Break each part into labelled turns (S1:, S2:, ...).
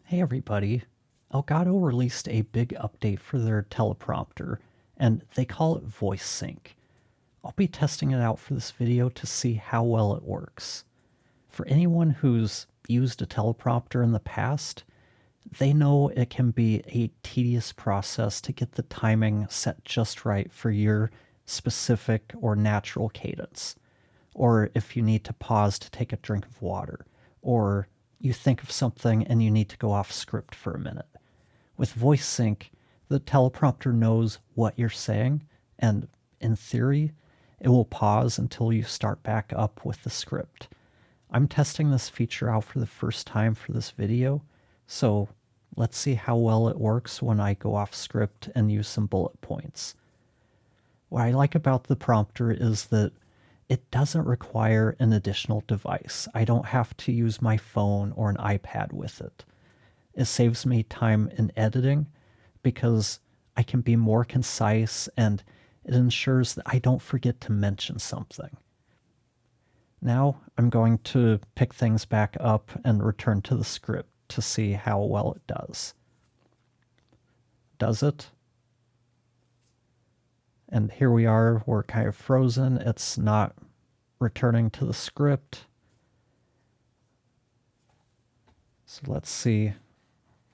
S1: Hey everybody, Elgato released a big update for their teleprompter, and they call it Voice Sync. I'll be testing it out for this video to see how well it works. For anyone who's used a teleprompter in the past, they know it can be a tedious process to get the timing set just right for your specific or natural cadence, or if you need to pause to take a drink of water, or you think of something and you need to go off script for a minute. With voice sync, the teleprompter knows what you're saying, and in theory, it will pause until you start back up with the script. I'm testing this feature out for the first time for this video, so let's see how well it works when I go off script and use some bullet points. What I like about the prompter is that it doesn't require an additional device. I don't have to use my phone or an iPad with it. It saves me time in editing because I can be more concise and it ensures that I don't forget to mention something. Now I'm going to pick things back up and return to the script to see how well it does. Does it? And here we are, we're kind of frozen. It's not returning to the script. So let's see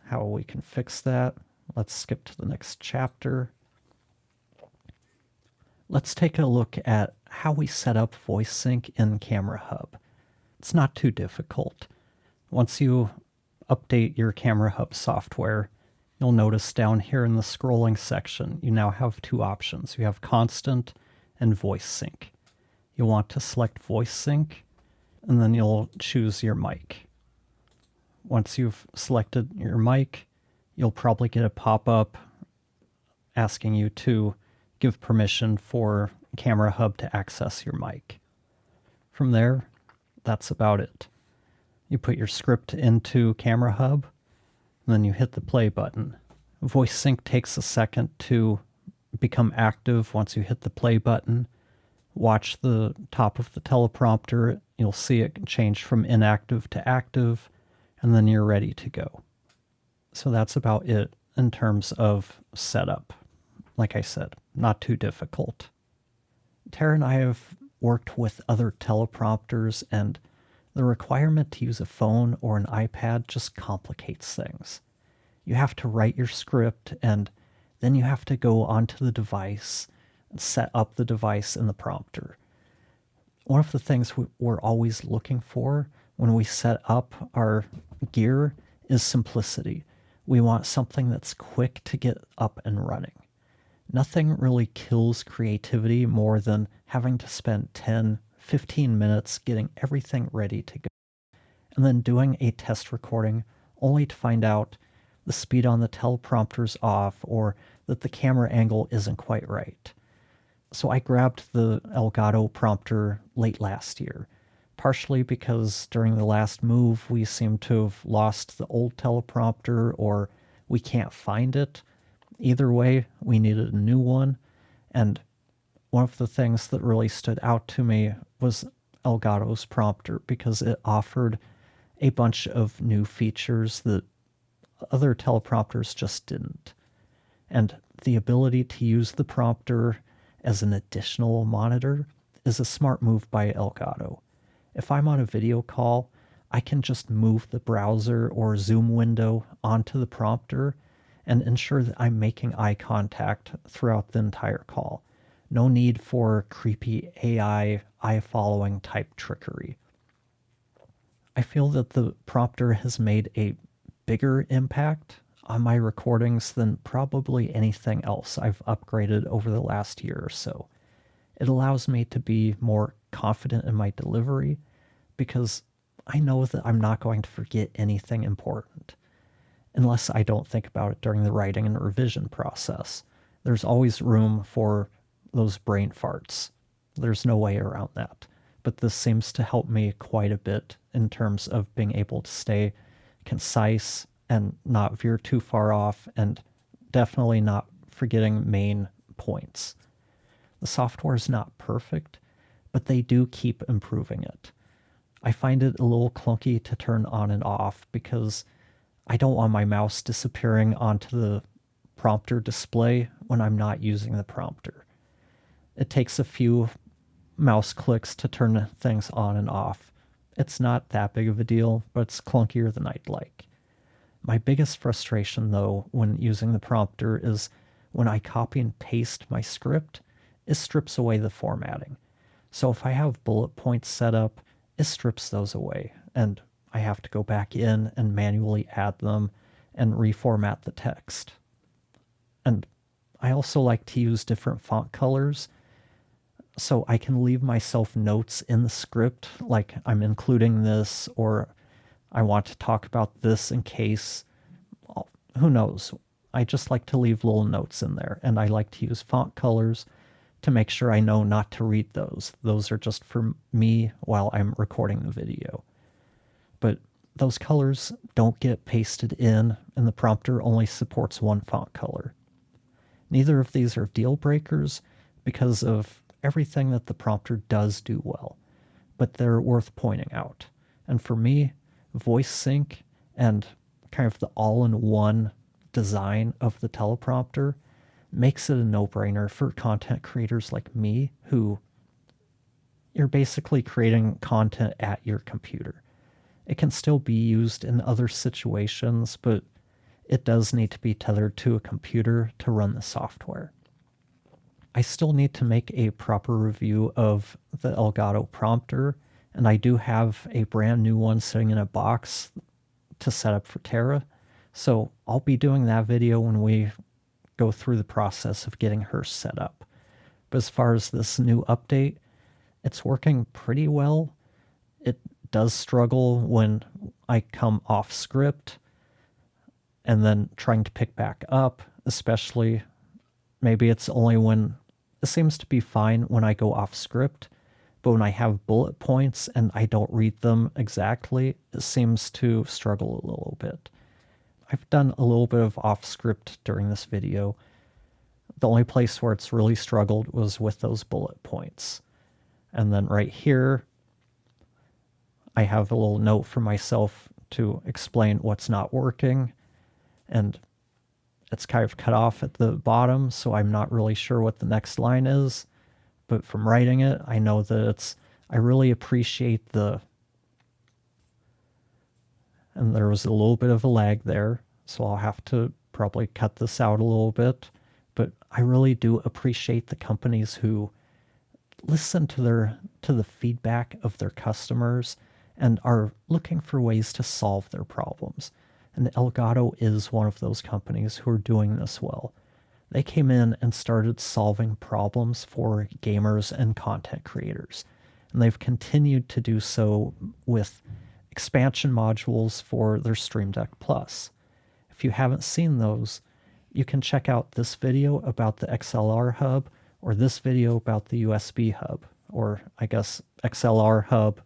S1: how we can fix that. Let's skip to the next chapter. Let's take a look at how we set up Voice Sync in Camera Hub. It's not too difficult. Once you update your Camera Hub software, you'll notice down here in the scrolling section, you now have two options. You have Constant and Voice Sync. You'll want to select Voice Sync, and then you'll choose your mic. Once you've selected your mic, you'll probably get a pop-up asking you to give permission for Camera Hub to access your mic. From there, that's about it. You put your script into Camera Hub, and then you hit the play button. Voice Sync takes a second to become active once you hit the play button. Watch the top of the teleprompter. You'll see it can change from inactive to active, and then you're ready to go. So that's about it in terms of setup. Like I said, not too difficult. Tara and I have worked with other teleprompters, and the requirement to use a phone or an iPad just complicates things. You have to write your script, and then you have to go onto the device and set up the device in the prompter. One of the things we're always looking for when we set up our gear is simplicity. We want something that's quick to get up and running. Nothing really kills creativity more than having to spend 10, 15 minutes getting everything ready to go, and then doing a test recording only to find out the speed on the teleprompter's off or that the camera angle isn't quite right. So I grabbed the Elgato Prompter late last year, partially because during the last move we seem to have lost the old teleprompter or we can't find it. Either way, we needed a new one, and one of the things that really stood out to me was Elgato's prompter because it offered a bunch of new features that other teleprompters just didn't. And the ability to use the prompter as an additional monitor is a smart move by Elgato. If I'm on a video call, I can just move the browser or Zoom window onto the prompter and ensure that I'm making eye contact throughout the entire call. No need for creepy AI eye-following type trickery. I feel that the prompter has made a bigger impact on my recordings than probably anything else I've upgraded over the last year or so. It allows me to be more confident in my delivery because I know that I'm not going to forget anything important. Unless I don't think about it during the writing and revision process. There's always room for those brain farts. There's no way around that. But this seems to help me quite a bit in terms of being able to stay concise and not veer too far off, and definitely not forgetting main points. The software is not perfect, but they do keep improving it. I find it a little clunky to turn on and off because I don't want my mouse disappearing onto the prompter display when I'm not using the prompter. It takes a few mouse clicks to turn things on and off. It's not that big of a deal, but it's clunkier than I'd like. My biggest frustration, though, when using the prompter is when I copy and paste my script, it strips away the formatting. So if I have bullet points set up, it strips those away, and I have to go back in and manually add them and reformat the text. And I also like to use different font colors so I can leave myself notes in the script, like I'm including this, or I want to talk about this in case, who knows. I just like to leave little notes in there, and I like to use font colors to make sure I know not to read those. Those are just for me while I'm recording the video. But those colors don't get pasted in, and the prompter only supports one font color. Neither of these are deal breakers because of everything that the prompter does do well, but they're worth pointing out. And for me, voice sync and kind of the all-in-one design of the teleprompter makes it a no-brainer for content creators like me, who you're basically creating content at your computer. It can still be used in other situations, but it does need to be tethered to a computer to run the software. I still need to make a proper review of the Elgato Prompter, and I do have a brand new one sitting in a box to set up for Tara, so I'll be doing that video when we go through the process of getting her set up. But as far as this new update, it's working pretty well. It does struggle when I come off script and then trying to pick back up, especially maybe it's only when it seems to be fine when I go off script, but when I have bullet points and I don't read them exactly, it seems to struggle a little bit. I've done a little bit of off script during this video. The only place where it's really struggled was with those bullet points. And then right here, I have a little note for myself to explain what's not working, and it's kind of cut off at the bottom, so I'm not really sure what the next line is. But from writing it, I know that I really appreciate and there was a little bit of a lag there, so I'll have to probably cut this out a little bit. But I really do appreciate the companies who listen to the feedback of their customers and are looking for ways to solve their problems. And Elgato is one of those companies who are doing this well. They came in and started solving problems for gamers and content creators. And they've continued to do so with expansion modules for their Stream Deck Plus. If you haven't seen those, you can check out this video about the XLR hub, or this video about the USB hub, or I guess XLR hub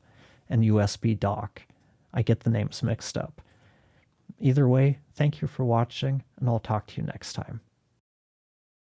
S1: and USB dock. I get the names mixed up. Either way, thank you for watching, and I'll talk to you next time.